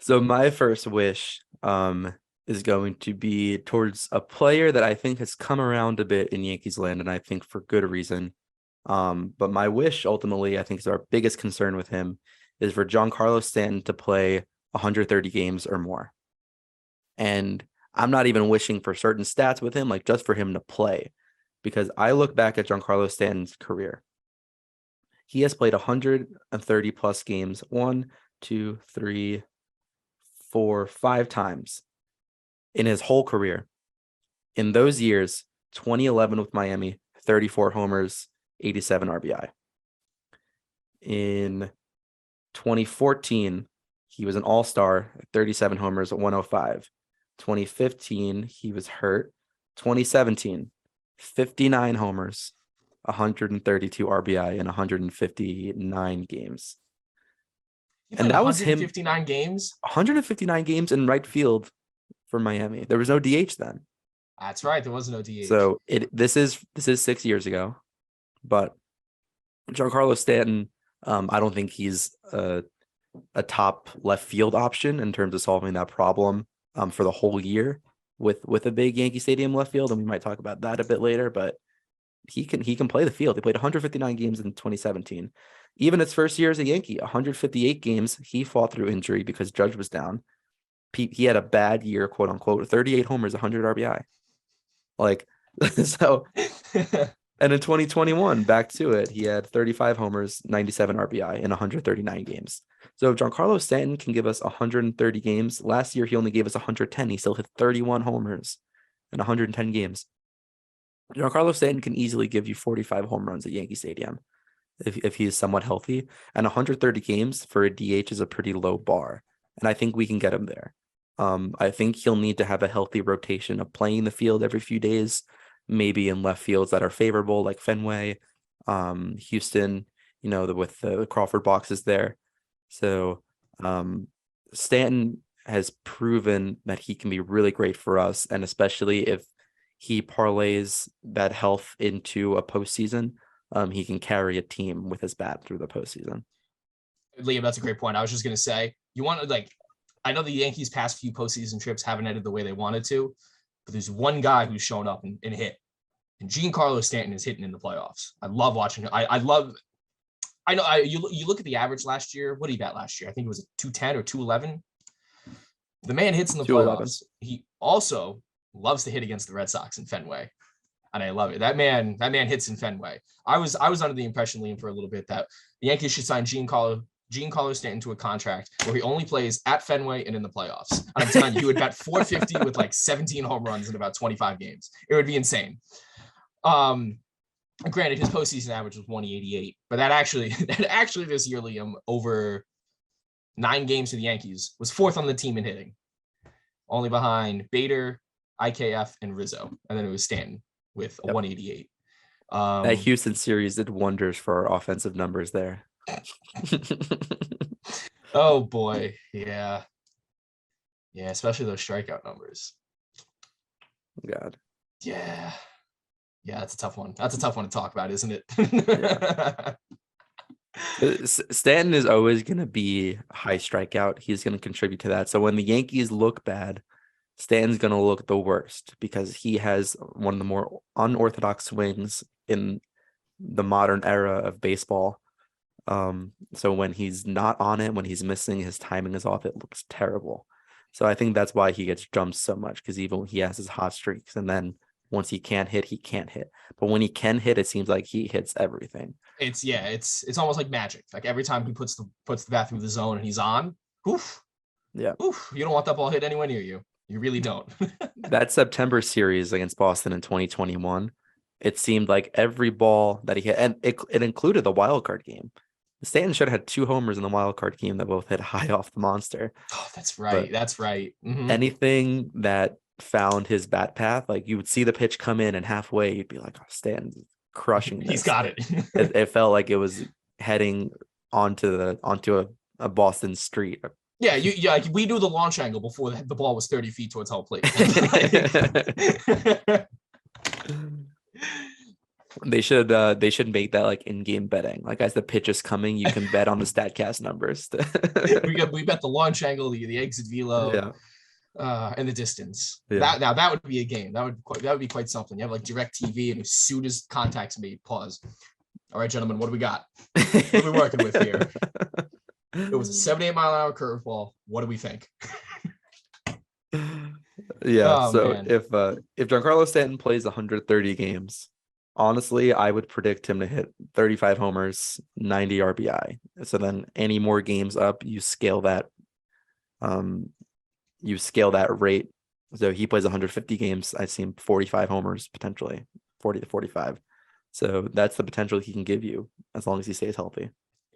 So my first wish is going to be towards a player that I think has come around a bit in Yankees land, and I think for good reason. But my wish ultimately, I think is our biggest concern with him, is for Giancarlo Stanton to play 130 games or more. And I'm not even wishing for certain stats with him, like just for him to play, because I look back at Giancarlo Stanton's career. He has played 130 plus games, 5 times in his whole career. In those years, 2011 with Miami, 34 homers, 87 RBI. In 2014, he was an all-star, 37 homers, 105. 2015, he was hurt. 2017, 59 homers, 132 RBI in 159 games. And that was him. 159 games? 159 games in right field for Miami. There was no DH then. That's right. There was no DH. So this is 6 years ago. But Giancarlo Stanton, I don't think he's a top left field option in terms of solving that problem for the whole year with a big Yankee Stadium left field, and we might talk about that a bit later. But he can play the field. He played 159 games in 2017. Even its first year as a Yankee, 158 games. He fought through injury because Judge was down. He had a bad year, quote unquote. 38 homers, 100 RBI. Like so. And in 2021, back to it, he had 35 homers, 97 RBI in 139 games. So if Giancarlo Stanton can give us 130 games, last year he only gave us 110. He still hit 31 homers in 110 games. Giancarlo Stanton can easily give you 45 home runs at Yankee Stadium if he is somewhat healthy. And 130 games for a DH is a pretty low bar. And I think we can get him there. I think he'll need to have a healthy rotation of playing the field every few days, maybe in left fields that are favorable, like Fenway, Houston, with the Crawford boxes there. So Stanton has proven that he can be really great for us, and especially if he parlays that health into a postseason, he can carry a team with his bat through the postseason. Liam, that's a great point. I was just going to say, you want to I know the Yankees past few postseason trips haven't ended the way they wanted to, but there's one guy who's shown up and hit. And Giancarlo Stanton is hitting in the playoffs. I love watching him. You look at the average last year. What did he bat last year? I think it was 210 or 211. The man hits in the playoffs. He also loves to hit against the Red Sox in Fenway. And I love it. That man hits in Fenway. I was under the impression, Liam, for a little bit that the Yankees should sign Giancarlo Stanton to a contract where he only plays at Fenway and in the playoffs. And I'm telling you, he would bat 450 with 17 home runs in about 25 games. It would be insane. Granted, his postseason average was 188, but that actually this year, Liam, over 9 games for the Yankees, was 4th on the team in hitting, only behind Bader, IKF, and Rizzo, and then it was Stanton with a 188. That Houston series did wonders for our offensive numbers there. Oh boy, yeah, especially those strikeout numbers. God. Yeah, that's a tough one. That's a tough one to talk about, isn't it? Stanton is always going to be high strikeout. He's going to contribute to that. So when the Yankees look bad, Stanton's going to look the worst because he has one of the more unorthodox swings in the modern era of baseball. So when he's not on it, when he's missing, his timing is off, it looks terrible. So I think that's why he gets jumped so much, because even when he has his hot streaks, and then once he can't hit, he can't hit. But when he can hit, it seems like he hits everything. It's almost like magic. Like every time he puts the bat through the zone and he's on, oof. Yeah. Oof. You don't want that ball hit anywhere near you. You really don't. That September series against Boston in 2021, it seemed like every ball that he hit, and it included the wild card game. Stanton should have had 2 homers in the wild card game that both hit high off the monster. Oh, that's right. That's right. Mm-hmm. Anything that found his bat path, like you would see the pitch come in and halfway, you'd be like, oh, Stanton's crushing this. He's got it. It felt like it was heading onto a Boston street. Yeah, we knew the launch angle before the ball was 30 feet towards home plate. They should make that like in-game betting. Like as the pitch is coming, you can bet on the Statcast numbers. We bet the launch angle, the exit velo, Yeah. and the distance. Yeah. That would be a game. That would be quite something. You have like direct TV, and as soon as contact's made, pause. All right, gentlemen, what do we got? What are we working with here? It was a 78-mile-an-hour curveball. What do we think? Yeah. Oh, So man. if Giancarlo Stanton plays 130 games, honestly, I would predict him to hit 35 homers, 90 RBI. So then any more games up, you scale that rate. So he plays 150 games. I've seen 45 homers potentially, 40 to 45. So that's the potential he can give you as long as he stays healthy.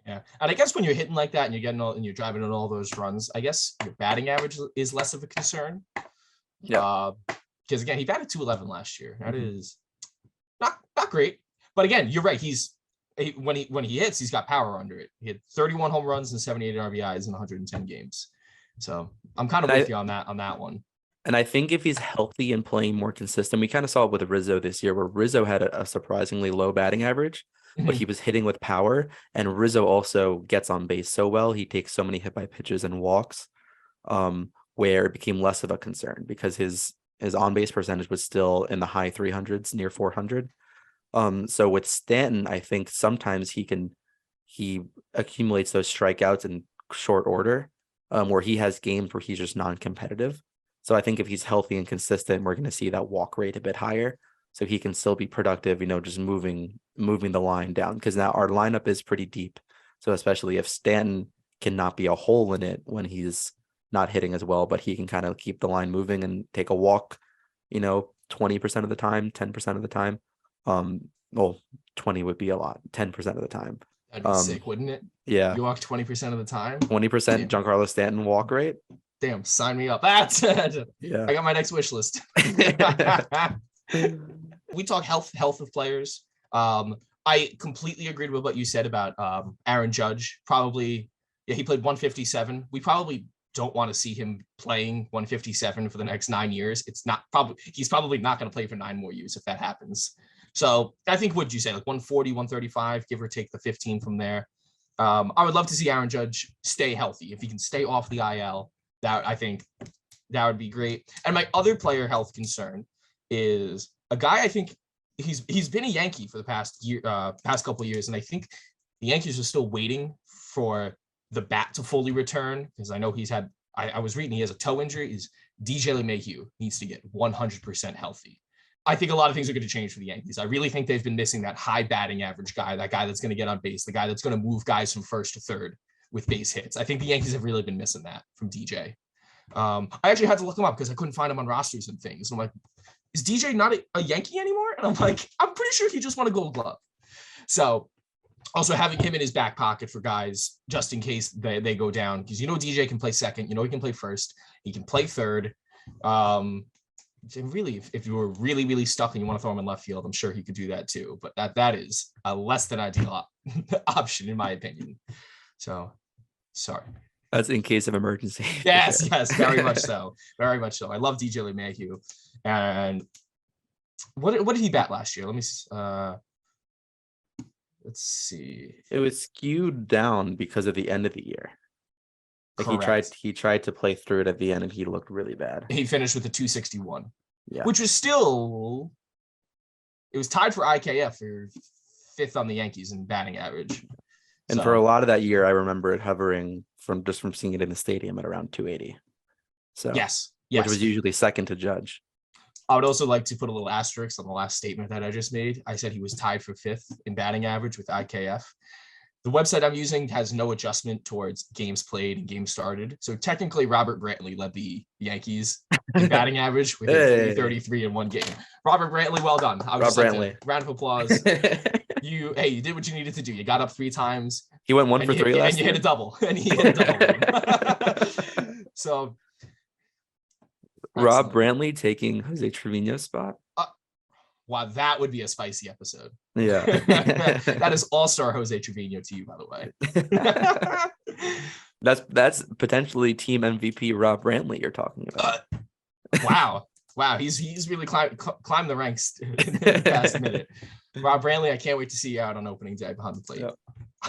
Yeah, and I guess when you're hitting like that and you're driving on all those runs, I guess your batting average is less of a concern. Yeah. Because again, he batted 211 last year. That is not great. But again, you're right. When he hits, he's got power under it. He had 31 home runs and 78 RBIs in 110 games. So I'm kind of with you on that one. And I think if he's healthy and playing more consistent, we kind of saw it with Rizzo this year, where Rizzo had a surprisingly low batting average, but he was hitting with power. And Rizzo also gets on base so well. He takes so many hit by pitches and walks, where it became less of a concern because his on base percentage was still in the high 300s, near 400. So with Stanton, I think sometimes he accumulates those strikeouts in short order, where he has games where he's just non-competitive. So I think if he's healthy and consistent, we're going to see that walk rate a bit higher, so he can still be productive, just moving the line down, because now our lineup is pretty deep. So especially if Stanton cannot be a hole in it when he's not hitting as well, but he can kind of keep the line moving and take a walk, 20% of the time, 10% of the time. Well, 20 would be a lot, 10% of the time. That'd be sick, wouldn't it? Yeah. You walk 20% of the time. 20% Giancarlo Stanton walk rate. Damn, sign me up. That's yeah. I got my next wish list. We talk health of players. I completely agreed with what you said about Aaron Judge. Probably, yeah, he played 157. We probably don't want to see him playing 157 for the next 9 years. He's probably not going to play for 9 more years if that happens. So I think, what'd you say, like 140, 135, give or take the 15 from there. I would love to see Aaron Judge stay healthy. If he can stay off the IL, I think that would be great. And my other player health concern is a guy. I think he's been a Yankee for the past couple of years, and I think the Yankees are still waiting for the bat to fully return, because I know he's had. I was reading he has a toe injury. Is DJ LeMahieu needs to get 100% healthy. I think a lot of things are going to change for the Yankees. I really think they've been missing that high batting average guy, that guy that's going to get on base, the guy that's going to move guys from first to third with base hits. I think the Yankees have really been missing that from DJ. I actually had to look him up because I couldn't find him on rosters and things. And I'm like, is DJ not a Yankee anymore? And I'm like, I'm pretty sure he just won a Gold Glove. So also having him in his back pocket for guys just in case they go down, because DJ can play second, he can play first, he can play third. Really, if you were really, really stuck and you want to throw him in left field, I'm sure he could do that too. But that is a less than ideal option in my opinion. So sorry. That's in case of emergency. Yes, very much so. Very much so. I love DJ LeMahieu. And what did he bat last year? Let's see. It was skewed down because of the end of the year. Like he tried to play through it at the end, and he looked really bad. He finished with a 261. Yeah. Which was still, it was tied for IKF for 5th on the Yankees in batting average. And for a lot of that year, I remember it hovering from seeing it in the stadium at around 280. So yes. Which was usually second to Judge. I would also like to put a little asterisk on the last statement that I just made. I said he was tied for 5th in batting average with IKF. The website I'm using has no adjustment towards games played and games started. So technically, Robert Brantley led the Yankees in batting average with 333 in one game. Robert Brantley, well done. Rob Brantley. Round of applause. You did what you needed to do. You got up 3 times. He went 1 for 3 last year. And you hit a double. And he hit a double. So. Rob Brantley taking Jose Trevino's spot. Wow, that would be a spicy episode. Yeah. That is all-star Jose Trevino to you, by the way. That's potentially team MVP Rob Brantley you're talking about. Wow. He's really climbed the ranks in the past minute. Rob Brantley, I can't wait to see you out on opening day behind the plate. Yep.